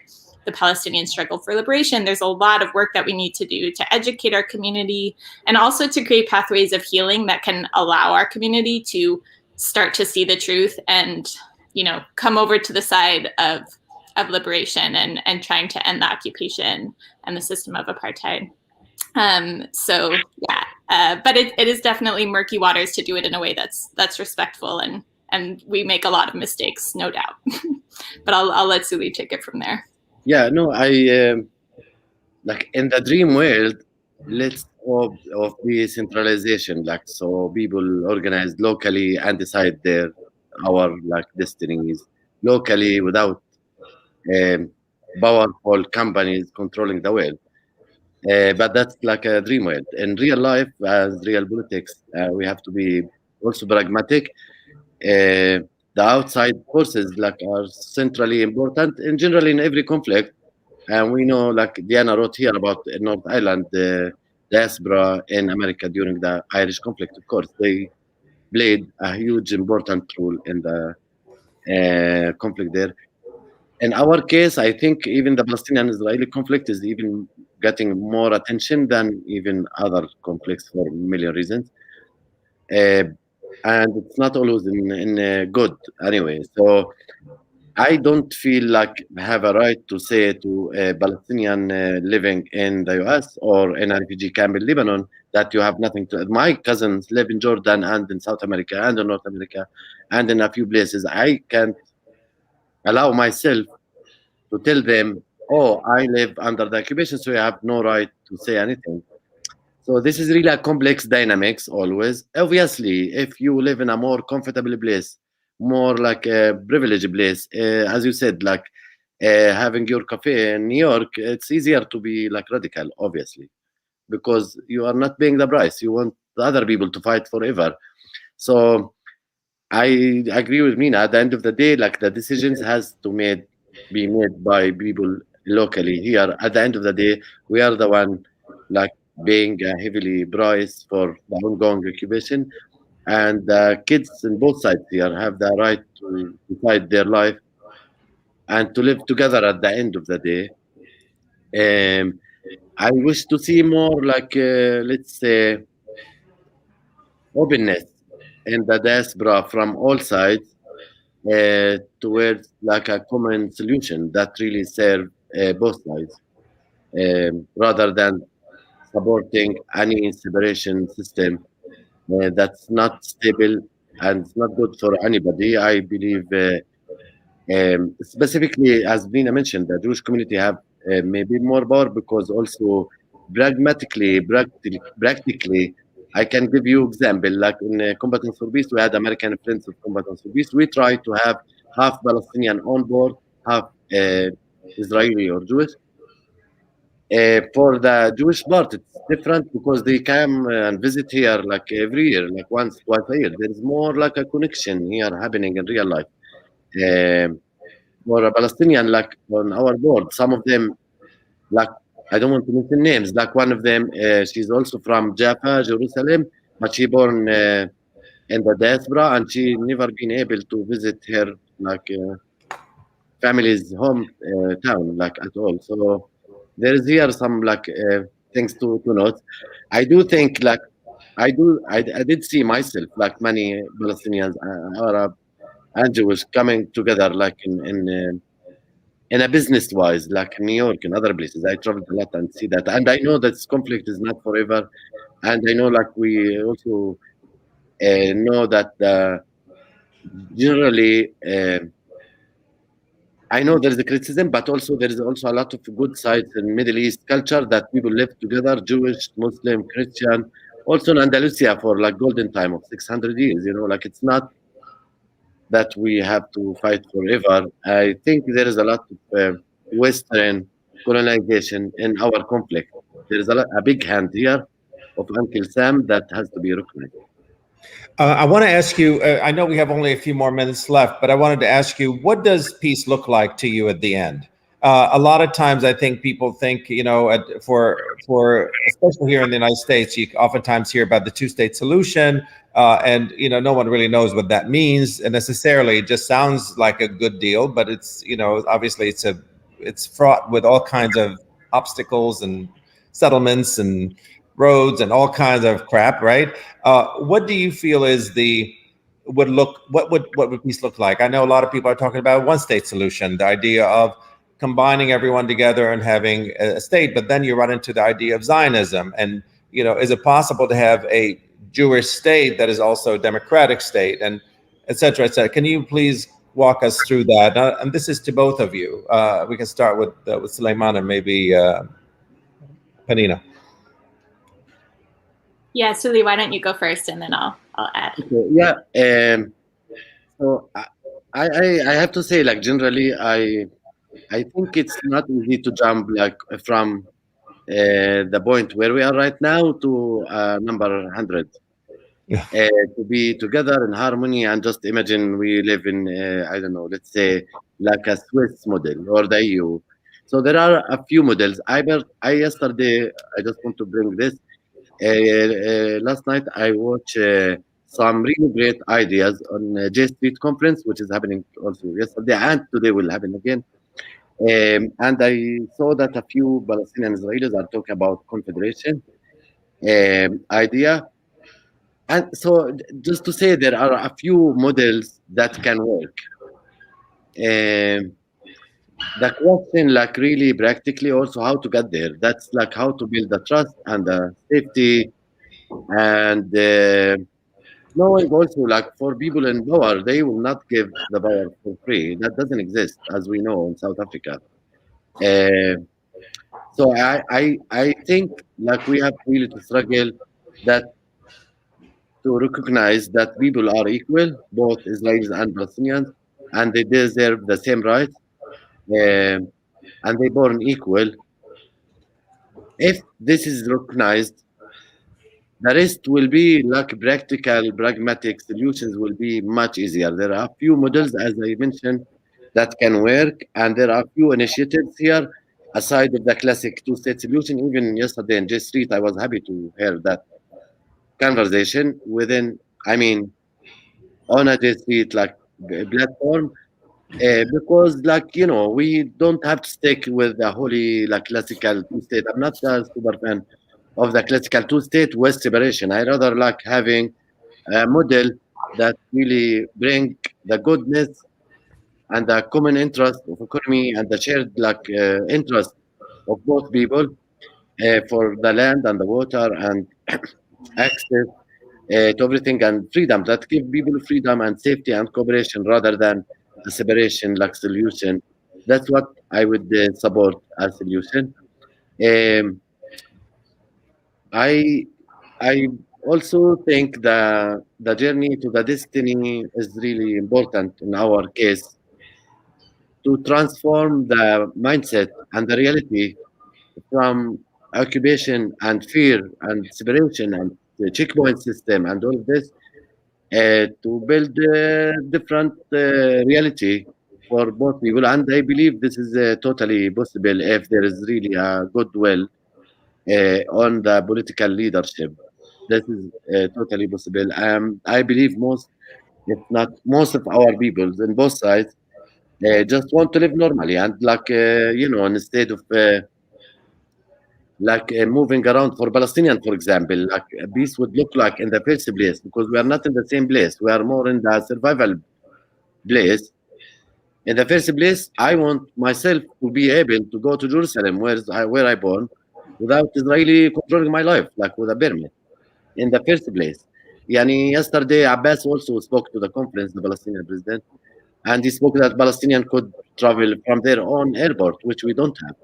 the Palestinian struggle for liberation. There's a lot of work that we need to do to educate our community and also to create pathways of healing that can allow our community to start to see the truth and, come over to the side of liberation and trying to end the occupation and the system of apartheid. So yeah, but it is definitely murky waters to do it in a way that's respectful, and we make a lot of mistakes, no doubt. But I'll let Suli take it from there. Yeah, no, I like in the dream world, let's hope of decentralization, so people organize locally and decide our destinies locally without powerful companies controlling the world. But that's like a dream world. In real life, as real politics, we have to be also pragmatic. The outside forces are centrally important in general in every conflict. And we know, Diana wrote here about North Ireland, the diaspora in America during the Irish conflict. Of course, they played a huge important role in the conflict there. In our case, I think even the Palestinian-Israeli conflict is even getting more attention than even other conflicts for a million reasons. And it's not always in good anyway. So I don't feel like I have a right to say to a Palestinian living in the US or in a refugee camp in Lebanon that you have nothing to. My cousins live in Jordan and in South America and in North America and in a few places. I can't allow myself to tell them, oh, I live under the occupation, so you have no right to say anything. So this is really a complex dynamics always. Obviously, if you live in a more comfortable place, more like a privileged place, as you said, having your cafe in New York, it's easier to be radical, obviously, because you are not paying the price. You want the other people to fight forever. So I agree with Mina. At the end of the day, the decisions has to be made by people locally here. At the end of the day, we are the one paying a heavily price for the ongoing occupation, and the kids on both sides here have the right to decide their life and to live together at the end of the day. I wish to see more let's say openness in the diaspora from all sides towards a common solution that really serve both sides, rather than supporting any separation system that's not stable and it's not good for anybody. I believe, specifically, as Nina mentioned, the Jewish community have maybe more power because also practically, I can give you example. In Combatants for Peace, we had American Friends of Combatants for Peace. We try to have half Palestinian on board, half Israeli or Jewish. For the Jewish part, it's different because they come and visit here like every year, like once, twice a year. There is more like a connection here happening in real life. For a Palestinian, like on our board, some of them, like I don't want to mention names, like one of them, she's also from Jaffa, Jerusalem, but she born in the diaspora and she never been able to visit her like family's home town like at all. So there is here some like things to note. I do think like I did see myself like many Palestinians, Arab and Jewish coming together like in a business wise, like New York and other places. I traveled a lot and see that, and I know that this conflict is not forever, and I know like we also know that generally. I know there is a criticism, but also there is also a lot of good sides in Middle East culture that people live together, Jewish, Muslim, Christian, also in Andalusia for like golden time of 600 years, you know, like it's not that we have to fight forever. I think there is a lot of Western colonization in our conflict. There is a big hand here of Uncle Sam that has to be recognized. I want to ask you, I know we have only a few more minutes left, but I wanted to ask you, what does peace look like to you at the end? A lot of times I think people think, you know, for especially here in the United States, you oftentimes hear about the two-state solution, and, you know, no one really knows what that means necessarily. It just sounds like a good deal, but it's, you know, obviously it's fraught with all kinds of obstacles and settlements and roads and all kinds of crap, right? What do you feel is what would peace look like? I know a lot of people are talking about a one-state solution, the idea of combining everyone together and having a state, but then you run into the idea of Zionism. And, you know, is it possible to have a Jewish state that is also a democratic state, and et cetera, et cetera? Can you please walk us through that? And this is to both of you. We can start with Sulaiman and maybe Penina. Yeah, Suli, why don't you go first and then I'll add. Okay, yeah. So I have to say, like, generally, I think it's not easy to jump like from the point where we are right now to number 100. Yeah. To be together in harmony, and just imagine we live in I don't know, let's say like a Swiss model or the EU. So there are a few models. I yesterday, I just want to bring this. Last night I watched some really great ideas on J Street conference, which is happening also yesterday and today will happen again. And I saw that a few Palestinian Israelis are talking about confederation idea. And so just to say, there are a few models that can work. The question, like really practically also how to get there. That's like how to build the trust and the safety and knowing also like for people in power, they will not give the power for free. That doesn't exist, as we know in South Africa. So I think like we have really to struggle that to recognize that people are equal, both Israelis and Palestinians, and they deserve the same rights, and they're born equal. If this is recognized, the rest will be like practical, pragmatic solutions will be much easier. There are a few models, as I mentioned, that can work, and there are a few initiatives here, aside of the classic two-state solution. Even yesterday in J Street, I was happy to hear that conversation within, I mean, on a J Street like platform, because like, you know, we don't have to stick with the holy like classical two-state. I'm not a super fan of the classical two-state with separation. I rather like having a model that really bring the goodness and the common interest of economy and the shared like interest of both people for the land and the water and access to everything and freedom, that give people freedom and safety and cooperation rather than a separation like solution. That's what I would support as solution. I also think the journey to the destiny is really important in our case to transform the mindset and the reality from occupation and fear and separation and the checkpoint system and all of this to build a different reality for both people. And I believe this is totally possible if there is really a goodwill on the political leadership. This is totally possible. I believe most, if not most of our people in both sides just want to live normally and instead of moving around for Palestinian, for example, like peace would look like in the first place, because we are not in the same place. We are more in the survival place. In the first place, I want myself to be able to go to Jerusalem, where I born, without Israeli controlling my life, like with a permit. In the first place, yesterday Abbas also spoke to the conference, the Palestinian president, and he spoke that Palestinian could travel from their own airport, which we don't have.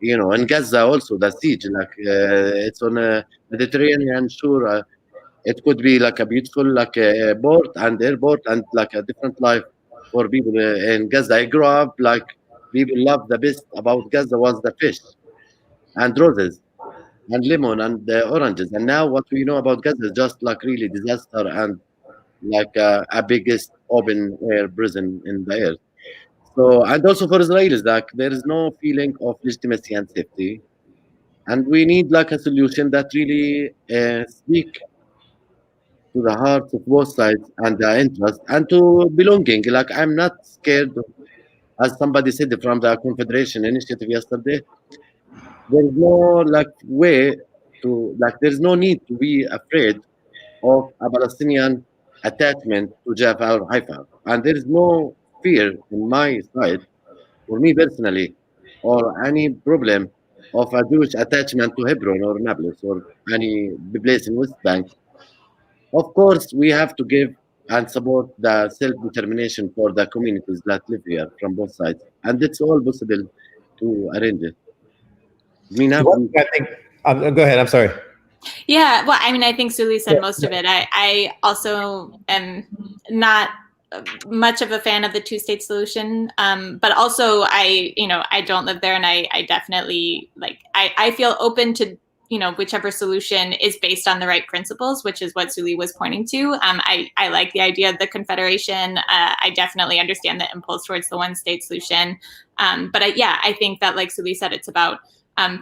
In Gaza also, the siege, it's on a Mediterranean shore. It could be like a beautiful, like a port and airport, and like a different life for people in Gaza. I grew up like people love the best about Gaza was the fish and roses and lemon and oranges. And now what we know about Gaza is just like really disaster and like a biggest open air prison in the earth. So, and also for Israelis, like there is no feeling of legitimacy and safety, and we need like a solution that really speak to the hearts of both sides and the interest and to belonging. Like I'm not scared, as somebody said from the Confederation Initiative yesterday. There is no like way to like. There is no need to be afraid of a Palestinian attachment to Jaffa or Haifa, and there is no fear in my side, for me personally, or any problem of a Jewish attachment to Hebron or Nablus or any place in West Bank. Of course, we have to give and support the self-determination for the communities that live here from both sides, and it's all possible to arrange it. I think, go ahead. I'm sorry. Yeah, well, I mean, I think Suli said most of it. I also am not much of a fan of the two-state solution, but also I don't live there, and I definitely I feel open to whichever solution is based on the right principles, which is what Suli was pointing to. I like the idea of the Confederation. I definitely understand the impulse towards the one-state solution, but I think that, like Suli said, it's about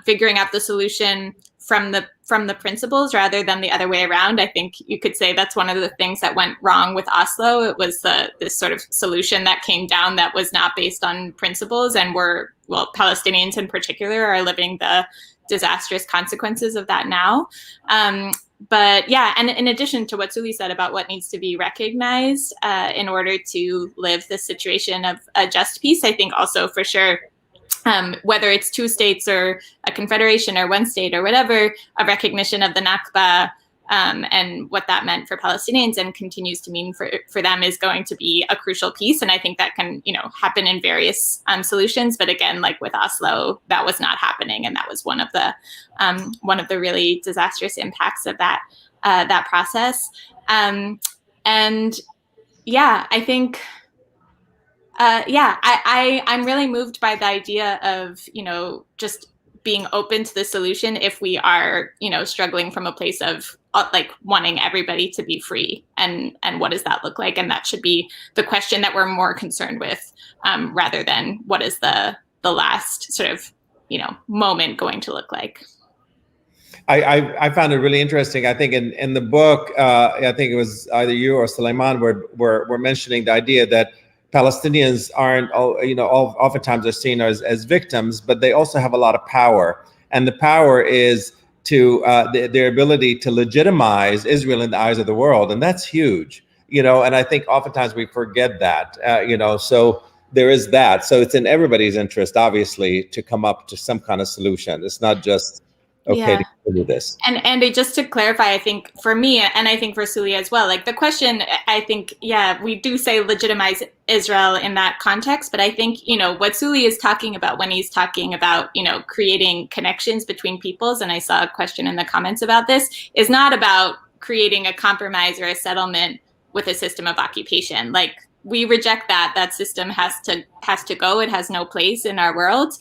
figuring out the solution from the principles rather than the other way around. I think you could say that's one of the things that went wrong with Oslo. It was this sort of solution that came down that was not based on principles, and Palestinians in particular are living the disastrous consequences of that now. But yeah, and in addition to what Suli said about what needs to be recognized in order to live this situation of a just peace, I think also for sure, whether it's two states or a confederation or one state or whatever, a recognition of the Nakba and what that meant for Palestinians and continues to mean for them is going to be a crucial piece. And I think that can, happen in various solutions. But again, like with Oslo, that was not happening. And that was one of the really disastrous impacts of that process. And yeah, I think... I'm really moved by the idea of, just being open to the solution if we are, struggling from a place of wanting everybody to be free, and what does that look like? And that should be the question that we're more concerned with, rather than what is the last sort of, moment going to look like. I found it really interesting. I think in the book, I think it was either you or Sulaiman were mentioning the idea that Palestinians aren't, oftentimes are seen as victims, but they also have a lot of power. And the power is to their ability to legitimize Israel in the eyes of the world. And that's huge, and I think oftentimes we forget that, so there is that. So it's in everybody's interest, obviously, to come up to some kind of solution. It's not just, to do this. And Andy, just to clarify, I think for me, and I think for Suli as well, the question, I think, we do say legitimize Israel in that context, but I think, what Suli is talking about when he's talking about, creating connections between peoples, and I saw a question in the comments about this, is not about creating a compromise or a settlement with a system of occupation. we reject that. That system has to go. It has no place in our world.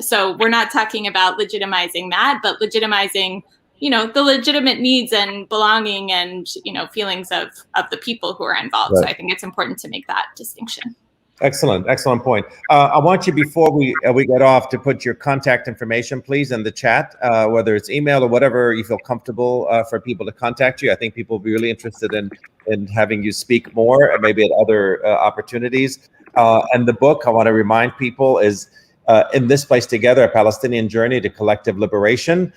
So we're not talking about legitimizing that, but legitimizing, the legitimate needs and belonging and, feelings of the people who are involved. Right. So I think it's important to make that distinction. Excellent point. I want you, before we get off, to put your contact information, please, in the chat, whether it's email or whatever you feel comfortable for people to contact you. I think people will be really interested in having you speak more, and maybe at other opportunities. And the book, I want to remind people, is In This Place Together, A Palestinian Journey to Collective Liberation.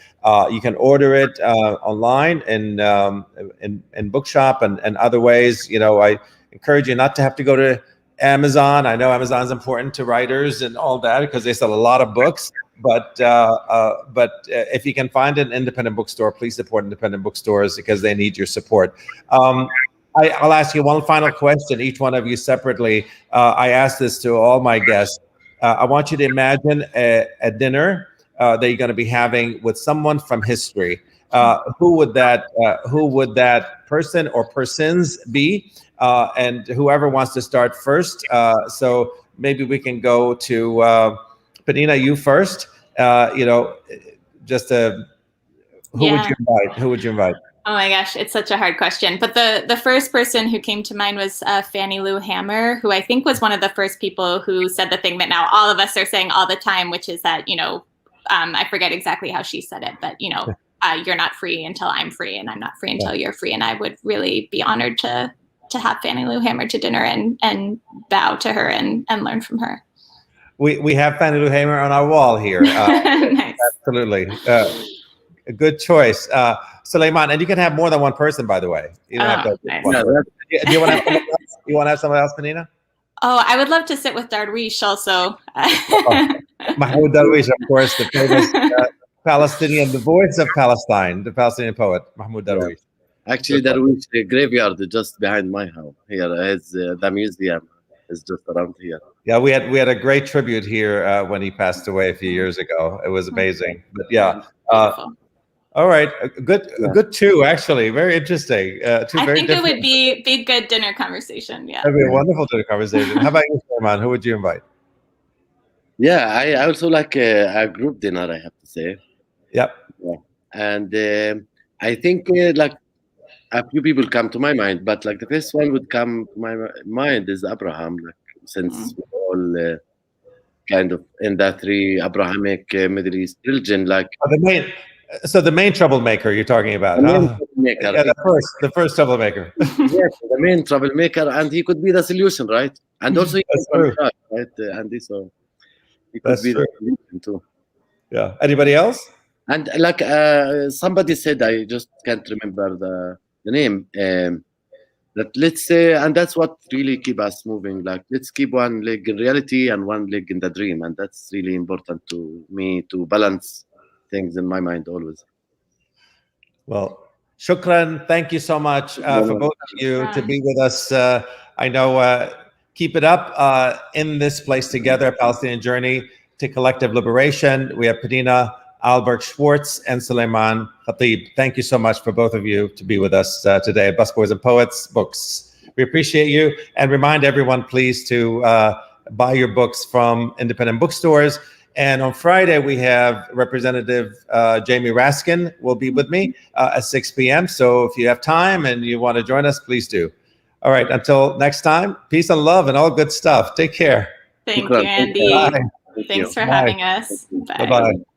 You can order it online in bookshop and other ways. I encourage you not to have to go to Amazon. I know Amazon's important to writers and all that because they sell a lot of books. But if you can find an independent bookstore, please support independent bookstores because they need your support. I'll ask you one final question, each one of you separately. I ask this to all my guests. I want you to imagine a dinner that you're going to be having with someone from history. Who would that person or persons be? And whoever wants to start first. So maybe we can go to Penina, you first. Who would you invite? Oh my gosh, it's such a hard question. But the first person who came to mind was Fannie Lou Hamer, who I think was one of the first people who said the thing that now all of us are saying all the time, which is that, I forget exactly how she said it, but, you're not free until I'm free, and I'm not free until you're free. And I would really be honored to have Fannie Lou Hamer to dinner and bow to her and learn from her. We have Fannie Lou Hamer on our wall here. Nice. Absolutely. A good choice. Sulaiman, and you can have more than one person, by the way. You don't have to. Nice. Do you want to have someone else? You want to have someone else, Penina? Oh, I would love to sit with Darwish also. Mahmoud Darwish, of course, the famous Palestinian, the voice of Palestine, the Palestinian poet, Mahmoud Darwish. Actually, Darwish graveyard just behind my house here. The museum is just around here. Yeah, we had a great tribute here when he passed away a few years ago. It was amazing. But yeah. All right, good two, actually. Very interesting. I think it would be good dinner conversation. Yeah, that'd be a wonderful dinner conversation. How about you, Sulaiman? Who would you invite? Yeah, I also like a group dinner, I have to say. Yep. Yeah. And I think like a few people come to my mind, but like the first one would come to my mind is Abraham, like since we're all kind of in that three Abrahamic Middle East religion, like the main troublemaker you're talking about. Troublemaker. Yeah, the first troublemaker. Yes, the main troublemaker, and he could be the solution, right? And also he could be right, Andy. So he could be the solution too. Yeah. Anybody else? And like somebody said, I just can't remember the name. That let's say, and that's what really keep us moving. Like let's keep one leg in reality and one leg in the dream, and that's really important to me to balance things in my mind always. Well, shukran. Thank you so much for both of you to be with us. I know, keep it up. In This Place Together, a Palestinian Journey to Collective Liberation. We have Penina Eilberg-Schwartz and Sulaiman Khatib. Thank you so much for both of you to be with us today at Busboys and Poets Books. We appreciate you, and remind everyone, please, to buy your books from independent bookstores. And on Friday, we have Representative Jamie Raskin will be with me at 6 p.m. So if you have time and you want to join us, please do. All right, until next time, peace and love and all good stuff. Take care. Thank you, Andy. Bye. Thanks for having us. Bye. Bye-bye.